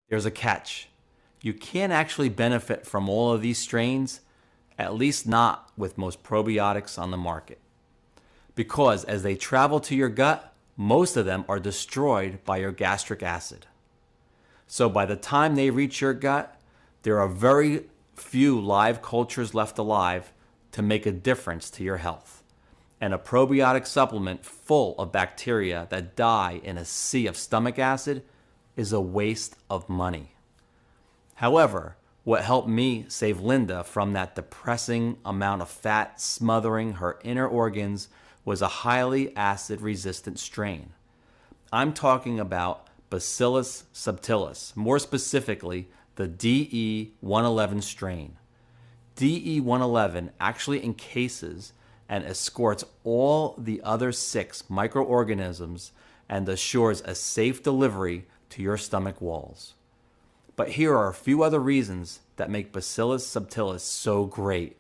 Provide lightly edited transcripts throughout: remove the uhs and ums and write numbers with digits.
There's a catch. You can't actually benefit from all of these strains, at least not with most probiotics on the market. Because as they travel to your gut, most of them are destroyed by your gastric acid. So by the time they reach your gut, there are very few live cultures left alive to make a difference to your health. And a probiotic supplement full of bacteria that die in a sea of stomach acid is a waste of money. However, what helped me save Linda from that depressing amount of fat smothering her inner organs was a highly acid-resistant strain. I'm talking about Bacillus subtilis, more specifically the DE111 strain. DE111 actually encases and escorts all the other 6 microorganisms and assures a safe delivery to your stomach walls. But here are a few other reasons that make Bacillus subtilis so great.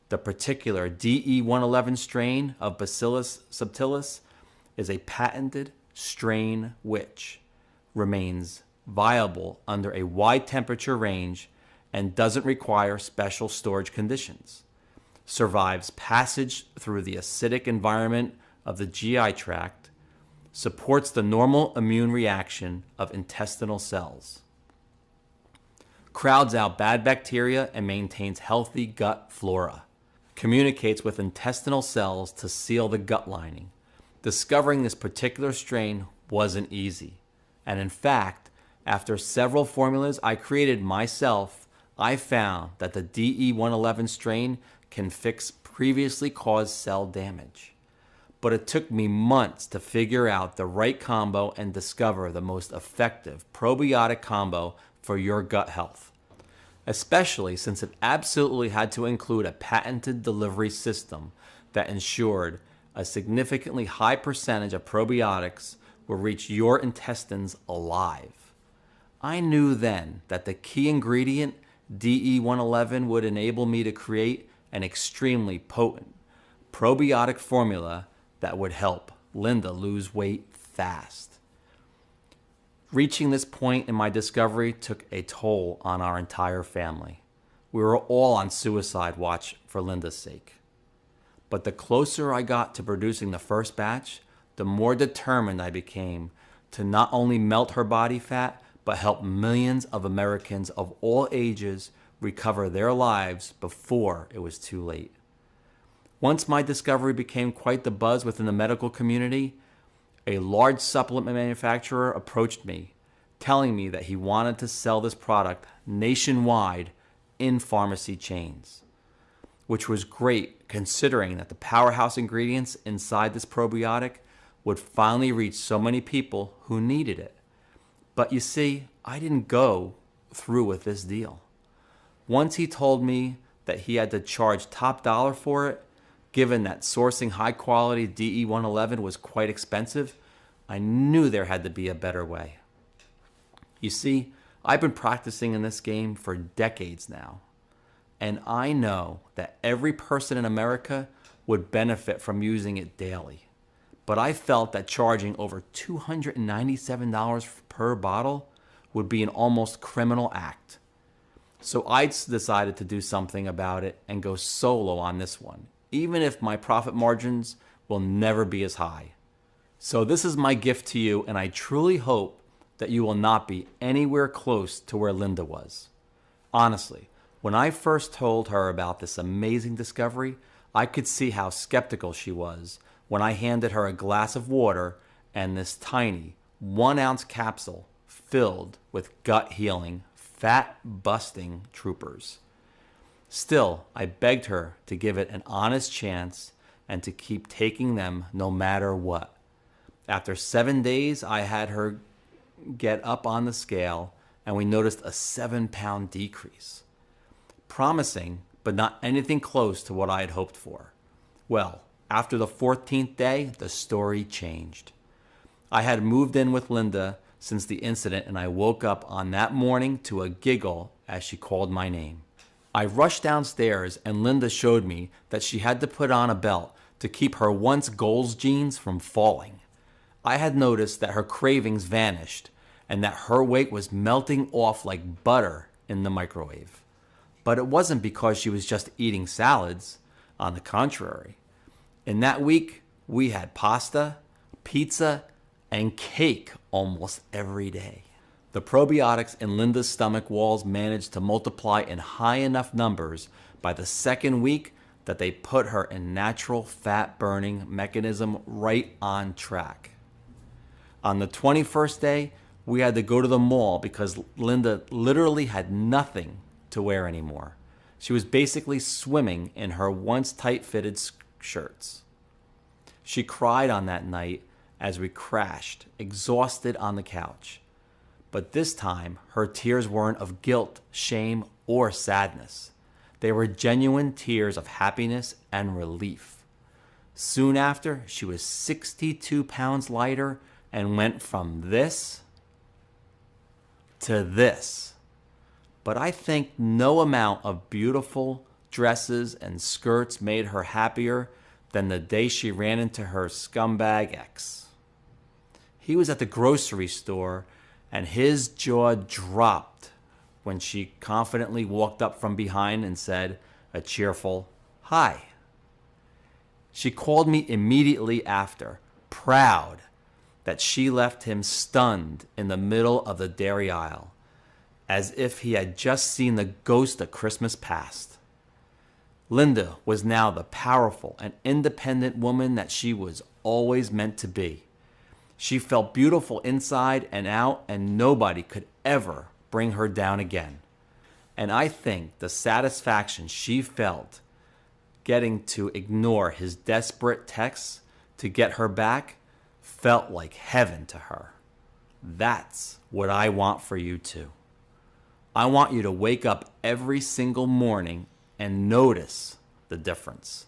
The particular DE111 strain of Bacillus subtilis is a patented strain which remains viable under a wide temperature range and doesn't require special storage conditions, survives passage through the acidic environment of the GI tract, supports the normal immune reaction of intestinal cells, crowds out bad bacteria and maintains healthy gut flora, communicates with intestinal cells to seal the gut lining. Discovering this particular strain wasn't easy. And in fact, after several formulas I created myself, I found that the DE111 strain can fix previously caused cell damage. But it took me months to figure out the right combo and discover the most effective probiotic combo for your gut health, especially since it absolutely had to include a patented delivery system that ensured a significantly high percentage of probiotics will reach your intestines alive. I knew then that the key ingredient, DE111, would enable me to create an extremely potent probiotic formula that would help Linda lose weight fast. Reaching this point in my discovery took a toll on our entire family. We were all on suicide watch for Linda's sake. But the closer I got to producing the first batch, the more determined I became to not only melt her body fat, but help millions of Americans of all ages recover their lives before it was too late. Once my discovery became quite the buzz within the medical community, a large supplement manufacturer approached me, telling me that he wanted to sell this product nationwide in pharmacy chains, which was great considering that the powerhouse ingredients inside this probiotic would finally reach so many people who needed it. But you see, I didn't go through with this deal. Once he told me that he had to charge top dollar for it, given that sourcing high-quality DE111 was quite expensive, I knew there had to be a better way. You see, I've been practicing in this game for decades now, and I know that every person in America would benefit from using it daily. But I felt that charging over $297 per bottle would be an almost criminal act. So I decided to do something about it and go solo on this one, even if my profit margins will never be as high. So this is my gift to you, and I truly hope that you will not be anywhere close to where Linda was. Honestly, when I first told her about this amazing discovery, I could see how skeptical she was when I handed her a glass of water and this tiny 1-ounce capsule filled with gut-healing, fat-busting troopers. Still, I begged her to give it an honest chance and to keep taking them no matter what. After 7 days, I had her get up on the scale, and we noticed a 7-pound decrease. Promising, but not anything close to what I had hoped for. Well, after the 14th day, the story changed. I had moved in with Linda since the incident, and I woke up on that morning to a giggle as she called my name. I rushed downstairs, and Linda showed me that she had to put on a belt to keep her once Gold's jeans from falling. I had noticed that her cravings vanished, and that her weight was melting off like butter in the microwave. But it wasn't because she was just eating salads. On the contrary, in that week, we had pasta, pizza, and cake almost every day. The probiotics in Linda's stomach walls managed to multiply in high enough numbers by the second week that they put her in natural fat burning mechanism right on track. On the 21st day, we had to go to the mall because Linda literally had nothing to wear anymore. She was basically swimming in her once tight-fitted shirts. She cried on that night as we crashed, exhausted on the couch. But this time, her tears weren't of guilt, shame, or sadness. They were genuine tears of happiness and relief. Soon after, she was 62 pounds lighter and went from this to this. But I think no amount of beautiful dresses and skirts made her happier than the day she ran into her scumbag ex. He was at the grocery store, and his jaw dropped when she confidently walked up from behind and said a cheerful, "Hi." She called me immediately after, proud that she left him stunned in the middle of the dairy aisle, as if he had just seen the ghost of Christmas past. Linda was now the powerful and independent woman that she was always meant to be. She felt beautiful inside and out, and nobody could ever bring her down again. And I think the satisfaction she felt getting to ignore his desperate texts to get her back felt like heaven to her. That's what I want for you too. I want you to wake up every single morning and notice the difference.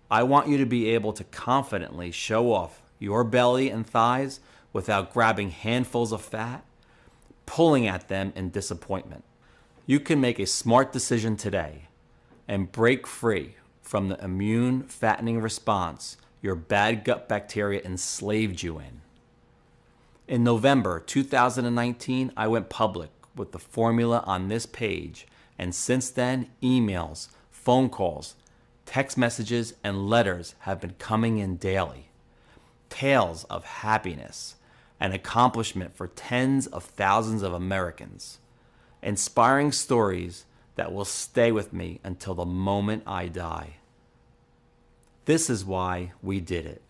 I want you to be able to confidently show off your belly and thighs without grabbing handfuls of fat, pulling at them in disappointment. You can make a smart decision today and break free from the immune fattening response your bad gut bacteria enslaved you in. In November 2019, I went public with the formula on this page, and since then, emails, phone calls, text messages, and letters have been coming in daily. Tales of happiness and accomplishment for tens of thousands of Americans. Inspiring stories that will stay with me until the moment I die. This is why we did it.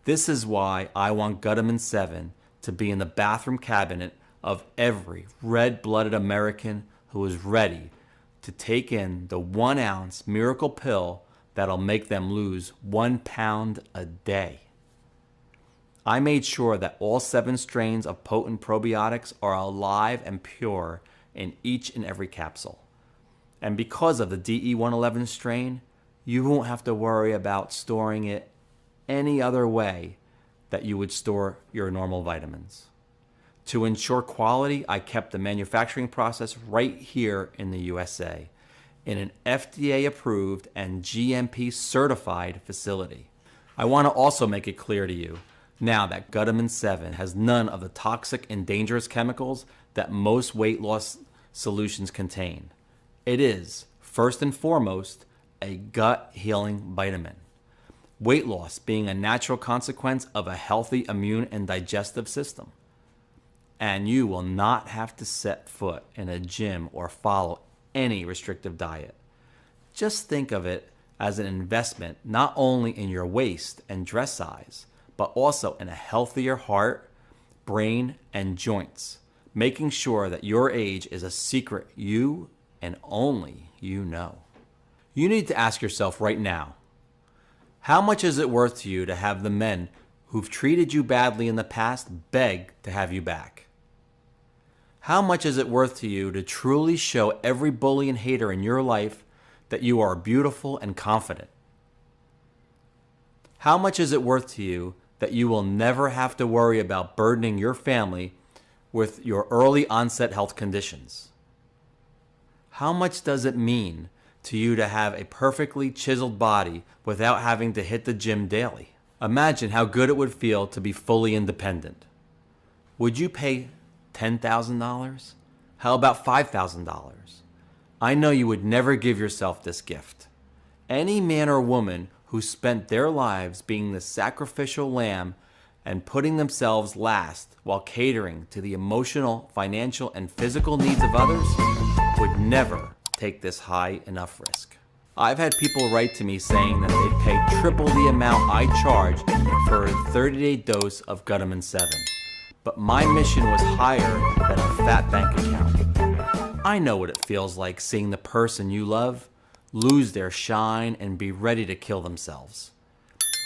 This is why I want Gutamin 7 to be in the bathroom cabinet of every red-blooded American who is ready to take in the 1 ounce miracle pill that'll make them lose 1 pound a day. I made sure that all 7 strains of potent probiotics are alive and pure in each and every capsule. And because of the DE111 strain, you won't have to worry about storing it any other way that you would store your normal vitamins. To ensure quality, I kept the manufacturing process right here in the USA in an FDA-approved and GMP-certified facility. I want to also make it clear to you now that Gutamin 7 has none of the toxic and dangerous chemicals that most weight loss solutions contain. It is, first and foremost, a gut healing vitamin. Weight loss being a natural consequence of a healthy immune and digestive system. And you will not have to set foot in a gym or follow any restrictive diet. Just think of it as an investment not only in your waist and dress size, but also in a healthier heart, brain, and joints, making sure that your age is a secret you and only you know. You need to ask yourself right now, how much is it worth to you to have the men who've treated you badly in the past beg to have you back? How much is it worth to you to truly show every bully and hater in your life that you are beautiful and confident? How much is it worth to you that you will never have to worry about burdening your family with your early onset health conditions? How much does it mean to you to have a perfectly chiseled body without having to hit the gym daily? Imagine how good it would feel to be fully independent. Would you pay $10,000? How about $5,000? I know you would never give yourself this gift. Any man or woman who spent their lives being the sacrificial lamb and putting themselves last while catering to the emotional, financial, and physical needs of others would never take this high enough risk. I've had people write to me saying that they'd pay triple the amount I charge for a 30-day dose of Gutamin 7. But my mission was higher than a fat bank account. I know what it feels like seeing the person you love lose their shine and be ready to kill themselves.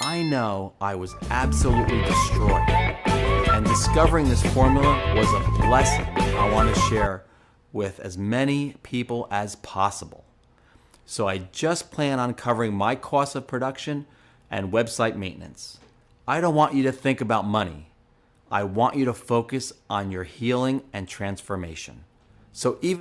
I know I was absolutely destroyed, and discovering this formula was a blessing I want to share with as many people as possible. So I just plan on covering my costs of production and website maintenance. I don't want you to think about money. I want you to focus on your healing and transformation. So even